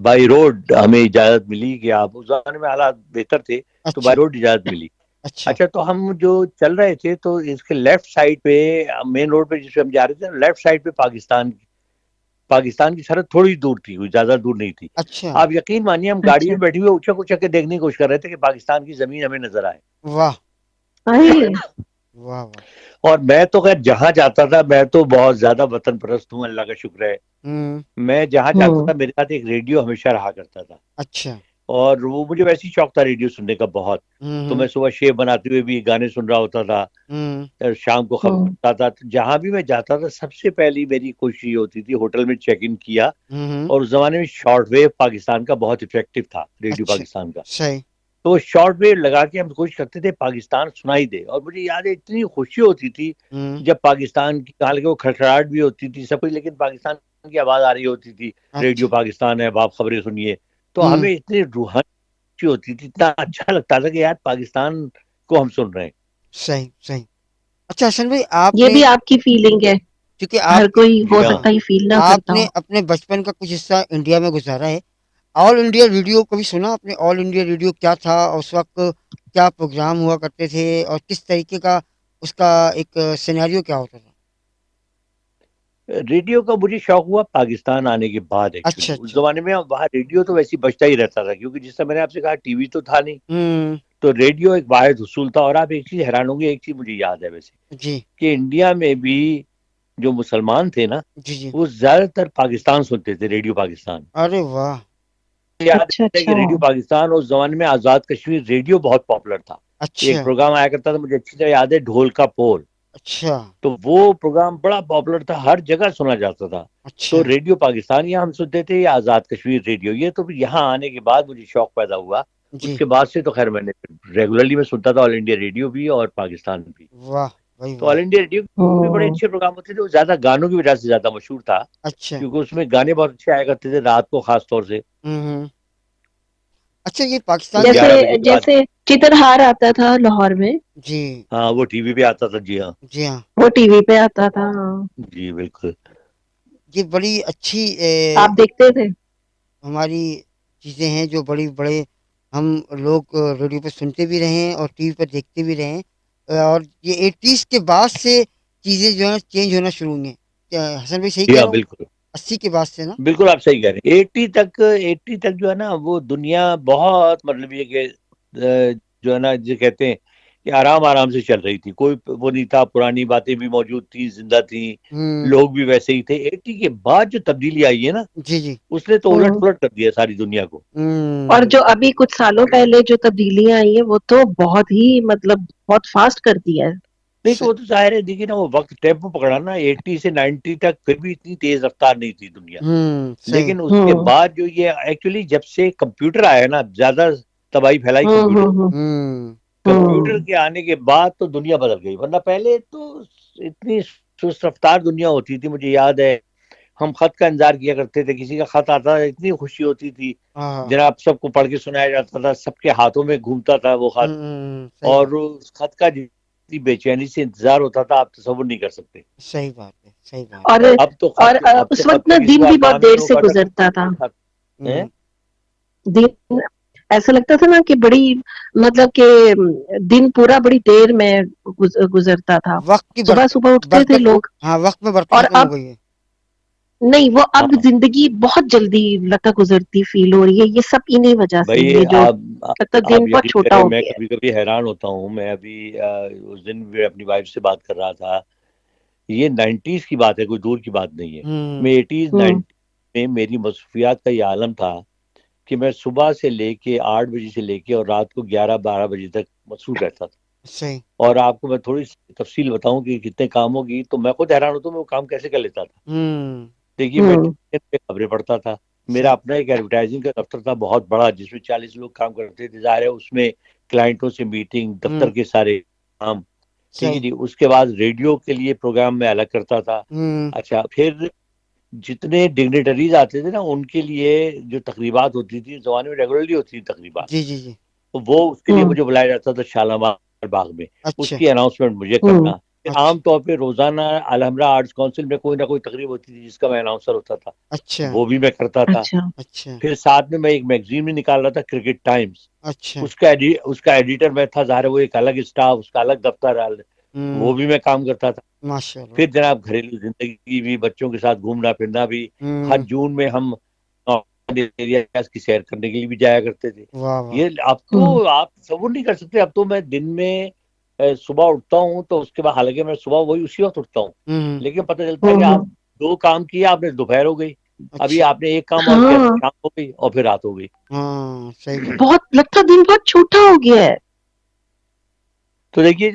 By road ہمیں اجازت ملی کہ آپ، اس زمانے میں حالات بہتر تھے تو اچھا بائی روڈ اجازت ملی. اچھا اچھا تو ہم جو چل رہے تھے تو اس کے لیفٹ سائڈ پہ، مین روڈ پہ جس پہ ہم جا رہے تھے، لیفٹ سائڈ پہ پاکستان کی سرحد تھوڑی دور تھی، کوئی زیادہ دور نہیں تھی. اچھا. آپ یقین مانیے ہم گاڑی میں بیٹھے ہوئے اچھک اچھک کے دیکھنے کی کوشش کر رہے تھے کہ پاکستان کی زمین ہمیں نظر آئے. واہ صحیح. واہ واہ. اور میں تو خیر جہاں جاتا تھا، میں تو بہت زیادہ وطن پرست ہوں، اللہ کا شکر ہے. میں جہاں جاتا تھا میرے ساتھ ایک ریڈیو ہمیشہ رہا کرتا تھا، اچھا. اور وہ مجھے ویسے ہی شوق تھا ریڈیو سننے کا بہت. تو میں صبح شیو بناتے ہوئے بھی گانے سن رہا ہوتا تھا، شام کو خبر سنتا تھا. جہاں بھی میں جاتا تھا سب سے پہلی میری کوشش یہ ہوتی تھی، ہوٹل میں چیک ان کیا، اور اس زمانے میں شارٹ ویو پاکستان کا بہت افیکٹو تھا، ریڈیو اچھا پاکستان کا. صحیح. تو وہ شارٹ ویو لگا کے ہم کوشش کرتے تھے پاکستان سنائی دے. اور مجھے یاد ہے اتنی خوشی ہوتی تھی جب پاکستان کی، حالانکہ وہ کھڑکھڑاہٹ بھی ہوتی تھی سب کچھ، لیکن پاکستان کی آواز آ رہی ہوتی تھی، ریڈیو اچھا. پاکستان ہے، آپ خبریں سنیے. تو ہمیں اتنی روحانی خوشی ہوتی تھی، اتنا اچھا لگتا تھا کہ یار پاکستان کو ہم سن رہے ہیں. صحیح صحیح. اچھا حسن بھائی، آپ یہ نے، بھی آپ کی فیلنگ ہے، کیونکہ ہر کوئی جی ہو ہاں. سکتا ہے فیل نہ آپ کرتا نے ہو. اپنے بچپن کا کچھ حصہ انڈیا میں گزارا ہے. آل انڈیا ریڈیو کبھی سنا آپ نے؟ آل انڈیا ریڈیو کیا تھا اس وقت؟ کیا پروگرام ہوا کرتے تھے اور کس طریقے کا اس کا ایک سینیریو کیا ہوتا تھا؟ ریڈیو کا مجھے شوق ہوا پاکستان آنے کے بعد. اچھا ایکچولی اس اچھا. زمانے میں وہاں ریڈیو تو ویسے بجتا ہی رہتا تھا، کیونکہ جس طرح میں نے آپ سے کہا ٹی وی تو تھا نہیں، تو ریڈیو ایک واحد حصول تھا. اور آپ ایک چیز حیران ہوں گے، ایک چیز مجھے یاد ہے ویسے، جی کہ انڈیا میں بھی جو مسلمان تھے نا، جی جی. وہ زیادہ تر پاکستان سنتے تھے، ریڈیو پاکستان. ارے واہ. یاد اچھا ہے کہ اچھا. ریڈیو پاکستان اس زمانے میں آزاد کشمیر ریڈیو بہت پاپولر تھا. ایک اچھا پروگرام آیا کرتا تھا، مجھے اچھی طرح یاد ہے، ڈھول کا پول. اچھا تو وہ پروگرام بڑا پاپولر تھا، ہر جگہ سنا جاتا تھا. تو اچھا. ریڈیو پاکستان یہاں ہم سنتے تھے، یا آزاد کشمیر ریڈیو. یہ تو یہاں آنے کے بعد مجھے شوق پیدا ہوا. اس جی. کے بعد سے تو خیر میں نے ریگولرلی میں سنتا تھا آل انڈیا ریڈیو بھی اور پاکستان بھی. واہ بھائی تو واہ. آل انڈیا ریڈیو بھی بڑے اچھے پروگرام ہوتے تھے. وہ زیادہ گانوں کی وجہ سے زیادہ مشہور تھا، اچھا. کیونکہ اس میں گانے بہت اچھے آیا کرتے تھے رات کو، خاص طور سے اچھا، یہ پاکستان جیسے 11 بجے کے بعد. جیسے چترہار آتا تھا لاہور میں، جی ہاں وہ ٹی وی پہ آتا تھا. جی ہاں جی ہاں. وہ ٹی وی پہ آتا تھا. ہاں. جی بالکل. یہ بڑی اچھی آپ دیکھتے تھے؟ ہماری چیزیں ہیں جو بڑی بڑے ہم لوگ ریڈیو پہ سنتے بھی رہے ہیں اور ٹی وی پہ دیکھتے بھی رہے ہیں. اور یہ 80s کے بعد سے چیزیں جو ہے چینج ہونا شروع ہوئی ہیں. کیا حسن بھائی صحیح جی کہہ ہاں رہا ہوں؟ بالکل 80 کے بعد سے نا. بالکل آپ صحیح کہہ رہے ہیں. 80 تک جو ہے نا، وہ دنیا بہت، مطلب یہ کہ جو ہے نا جو کہتے ہیں کہ آرام سے چل رہی تھی. کوئی وہ نہیں تھا، پرانی باتیں بھی موجود تھیں، زندہ تھیں، لوگ بھی ویسے ہی تھے. 80 کے بعد جو تبدیلی آئی ہے نا، جی جی. اس نے تو الٹ پلٹ کر دیا ساری دنیا کو. اور جو ابھی کچھ سالوں پہلے جو تبدیلیاں آئی ہیں وہ تو بہت ہی مطلب بہت فاسٹ کر دیا ہے. نہیں تو وہ تو ظاہر ہے، دیکھیے نا، وہ وقت ٹیمپو پکڑا نا. 80 سے 90 تک پھر بھی اتنی تیز رفتار نہیں تھی دنیا. صحیح. لیکن اس کے بعد جو یہ ایکچولی جب سے کمپیوٹر آیا نا، زیادہ تباہی پھیلائی کمپیوٹر. کمپیوٹر کے آنے کے بعد تو دنیا بدل گئی. ورنہ پہلے تو اتنی سست رفتار دنیا ہوتی تھی. مجھے یاد ہے ہم خط کا انتظار کیا کرتے تھے، کسی کا خط آتا تھا اتنی خوشی ہوتی تھی. جناب سب کو پڑھ کے سنایا جاتا تھا، سب کے ہاتھوں میں گھومتا تھا وہ خط. صحیح اور بات. اس خط کا جتنی بے چینی سے انتظار ہوتا تھا آپ تصور نہیں کر سکتے. صحیح بات ہے. صحیح بات اور اور اب تو اس خط وقت کا نا کسی دن کو بھی آپ بہت کام ہی دیر نہیں سے ہوگا تھا. گزرتا تھا. ہیں؟ دن ایسا لگتا تھا نا کہ بڑی مطلب کہ دن پورا بڑی دیر میں گزرتا تھا. وقت کی صبح صبح اٹھتے تھے برکت. لوگ، ہاں، وقت میں برکت اور ختم اب ہو گئی ہے. نہیں، وہ اب ہاں زندگی بہت جلدی لگتا گزرتی فیل ہو رہی ہے. یہ سب انہی وجہ سے، بھائی، یہ جو لگتا آپ دن بہت یقین چھوٹا کریں، ہو میں گیا ہے. کبھی کبھی حیران ہوتا ہوں. میں ابھی اس دن بھی اپنی وائف سے بات کر رہا تھا. یہ 90s کی بات ہے، کوئی دور کی بات نہیں ہے. میں 80s 90s میں میری مصروفیات کا یہ عالم تھا کہ میں صبح سے لے کے 8 بجے سے لے کے اور رات کو 11-12 بجے تک مصروف رہتا تھا. صحیح. اور آپ کو میں تھوڑی سی تفصیل بتاؤں کہ کتنے کام ہوگی تو میں خود حیران ہوتا ہوں میں وہ کام کیسے کر لیتا تھا. دیکھیے میں خبریں پڑھتا تھا. میرا صحیح. اپنا ایک ایڈورٹائزنگ کا دفتر تھا بہت بڑا، جس میں 40 لوگ کام کرتے تھے. ظاہر ہے اس میں کلائنٹوں سے میٹنگ، دفتر کے سارے کام. ٹھیک ہے صحیح. جی. اس کے بعد ریڈیو کے لیے پروگرام میں الگ کرتا تھا. اچھا، پھر جتنے ڈگنیٹریز آتے تھے نا ان کے لیے جو تقریبات ہوتی تھی زمانے میں ریگولرلی ہوتی تھی تقریبات، جی جی جی. وہ اس کے لیے مجھے بلایا جاتا تھا شالامار باغ میں. اس اچھا. کی اناؤنسمنٹ مجھے کرنا. عام طور پہ روزانہ الحمرہ آرٹس کونسل میں کوئی نہ کوئی تقریب ہوتی تھی جس کا میں اناؤنسر ہوتا تھا. اچھا وہ بھی میں کرتا تھا. اچھا پھر ساتھ میں ایک میگزین بھی نکال رہا تھا کرکٹ ٹائمز. اچھا اس کا ایڈیٹر میں تھا. ظاہر ہے وہ ایک الگ اسٹاف, اس کا الگ دفتر, وہ بھی میں کام کرتا تھا. ماشاء اللہ. پھر جناب گھریلو زندگی بھی, بچوں کے ساتھ گھومنا پھرنا بھی. ہر جون میں ہم ایریاز کی سیر کرنے کے لیے بھی جایا کرتے تھے. یہ اب تو آپ تصور نہیں کر سکتے. اب تو میں دن میں صبح اٹھتا ہوں تو اس کے بعد, حالانکہ میں صبح وہی اسی وقت اٹھتا ہوں, لیکن پتہ چلتا ہے کہ آپ 2 کام کیے, آپ نے دوپہر ہو گئی, ابھی آپ نے 1 کام اور کیا, شام ہو گئی اور پھر رات ہو گئی. بہت لگتا دن بہت چھوٹا ہو گیا ہے. تو دیکھیے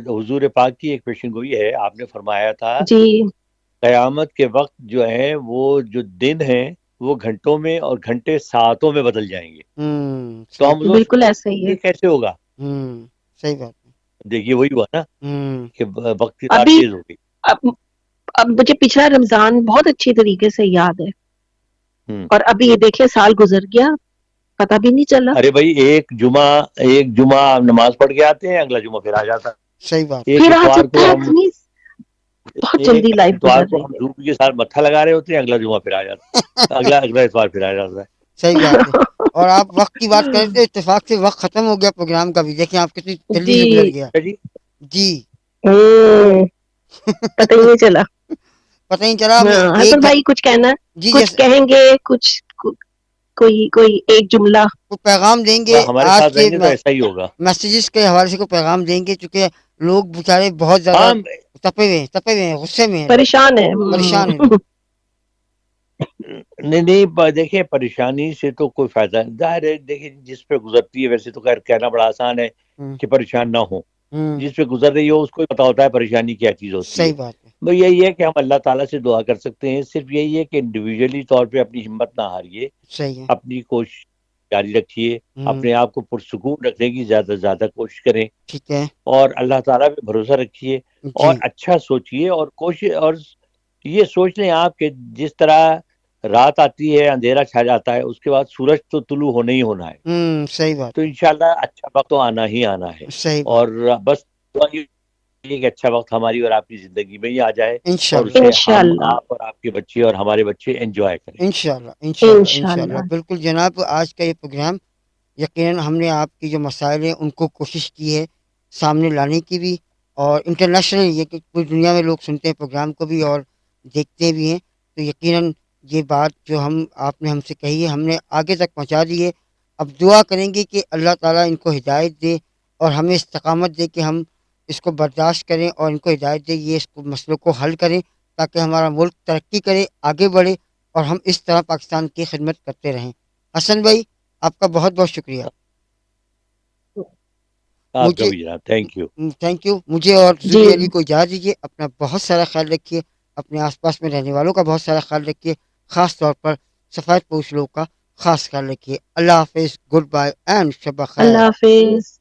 حضور پاک کی ایک پیشن گوئی ہے. آپ نے فرمایا تھا جی قیامت کے وقت جو ہے وہ جو دن ہیں وہ گھنٹوں میں اور گھنٹے ساعتوں میں بدل جائیں گے. تو ہم بالکل ایسا ہی ہے. کیسے ہوگا؟ صحیح بات. دیکھیے وہی ہوا نا کہ وقت کی رفتار ابھی تیز ہو گئی. اب مجھے پچھلا رمضان بہت اچھی طریقے سے یاد ہے, اور ابھی یہ دیکھیں سال گزر گیا, پتہ بھی نہیں چلا. ارے بھائی ایک جمعہ نماز پڑھ کے آتے ہیں, اگلا جمعہ پھر آ جاتا. صحیح بات. پھر آ جاتا ہے. بہت جلدی لائف گزر رہی ہم ہے. دھوپ کے ساتھ متھا لگا رہے ہوتے ہیں, اگلا جمعہ پھر آ جاتا, اگلا اتوار پھر آ جاتا ہے. صحیح بات ہے. اور آپ وقت کی بات کریں تو اتفاق سے وقت ختم ہو گیا پروگرام کا بھی. دیکھیں آپ کتنی جلدی سے گزر گیا. جی پتہ ہی نہیں چلا. پتہ نہیں چلا. حسن بھائی کچھ کہنا, کچھ کہیں گے, کچھ کوئی ایک جملہ کو پیغام دیں گے ہمارے آج ساتھ کے رہیں گے تو ایسا ہی ہوگا. میسیجز کے حوالے سے کو پیغام دیں گے, چونکہ لوگ بیچارے بہت زیادہ تپے ہوئے ہیں, غصے میں ہیں, پریشان ہیں لوگ. نہیں دیکھیں پریشانی سے تو کوئی فائدہ نہیں. ظاہر ہے دیکھیں جس پہ گزرتی ہے, ویسے تو خیر کہنا بڑا آسان ہے کہ پریشان نہ ہو. جس پہ گزر رہی ہو اس کو پتا ہوتا ہے پریشانی کیا چیز ہوتی ہے. صحیح بات ہے. بھئی یہی ہے کہ ہم اللہ تعالیٰ سے دعا کر سکتے ہیں. صرف یہی ہے کہ انڈیویجولی طور پہ اپنی ہمت نہ ہاریے, صحیح ہے. اپنی کوشش جاری رکھیے, اپنے آپ کو پرسکون رکھنے کی زیادہ سے زیادہ کوشش کریں, ٹھیک ہے, اور اللہ تعالیٰ پہ بھروسہ رکھیے, اور اچھا سوچیے, اور کوشش, اور یہ سوچ لیں آپ کہ جس طرح رات آتی ہے, اندھیرا چھا جاتا ہے, اس کے بعد سورج تو طلوع ہونا ہی ہونا ہے. صحیح بات. تو انشاءاللہ اچھا وقت تو آنا ہی آنا ہے. صحیح بات. اور بس ایک اچھا وقت ہماری اور آپ کی زندگی میں ہی آ جائے, اور انشاءاللہ اسے ہم, آپ اور آپ کے بچے اور ہمارے بچے انجوائے کریں. انشاءاللہ. بالکل جناب, آج کا یہ پروگرام یقیناً ہم نے آپ کی جو مسائل ہیں ان کو کوشش کی ہے سامنے لانے کی بھی, اور انٹرنیشنل یہ کہ پوری دنیا میں لوگ سنتے ہیں پروگرام کو بھی اور دیکھتے بھی ہیں. تو یقیناً یہ بات جو آپ نے ہم سے کہی ہے ہم نے آگے تک پہنچا دی ہے. اب دعا کریں گے کہ اللہ تعالیٰ ان کو ہدایت دے اور ہمیں استقامت دے کہ ہم اس کو برداشت کریں, اور ان کو ہدایت دے یہ اس کو مسئلوں کو حل کریں, تاکہ ہمارا ملک ترقی کرے, آگے بڑھے, اور ہم اس طرح پاکستان کی خدمت کرتے رہیں. حسن بھائی آپ کا بہت بہت شکریہ. Thank you. مجھے اور زوری علی کو اجازت دیجیے. اپنا بہت سارا خیال رکھیے, اپنے آس پاس میں رہنے والوں کا بہت سارا خیال رکھیے, خاص طور پر سفید پوش لوگوں کا خاص خیال رکھیے. اللہ حافظ, گڈ بائے اینڈ شب بخیر. اللہ حافظ.